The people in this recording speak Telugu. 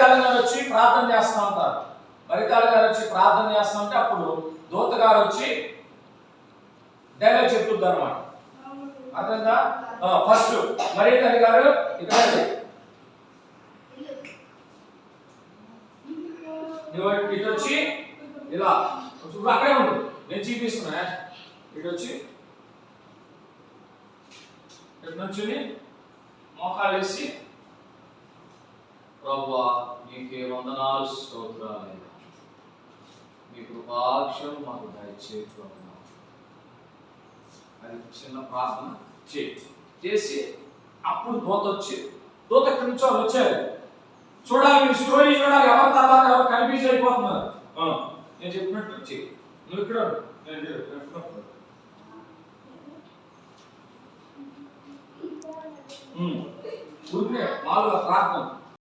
తాళం గారు వచ్చి ప్రార్థన చేస్తూ ఉంటారు. మరి తాళం గారు వచ్చి ప్రార్థన చేస్తూ ఉంటే అప్పుడు దూత గారు వచ్చి డైలాగ్ చెప్తుంది అనమాట. అర్థంగా ఫస్ట్ మరి తల్లి గారు ఇక్కడ ఇటు వచ్చి ఇలా అక్కడే ఉంటుంది, నేను చూపిస్తున్నా. ఇటు వచ్చి ఇటు నుంచి మోకాలు వేసి ప్రభువా నీకే వందనాలు స్తోత్రాలు, మీ కృపాక్షం మాకు దయచేసి అది చిన్న ప్రార్థన చేసి అప్పుడు దూత వచ్చి దూత ఎక్కడి నుంచో వచ్చారు. చూడాలి, మీరు స్టోరీ చూడాలి, ఎవరి తర్వాత ఎవరు కన్ఫ్యూజ్ అయిపోతున్నారు. నేను చెప్పినట్టు వచ్చి నువ్వు ఇక్కడ ఊరికే మామూలుగా ప్రార్థన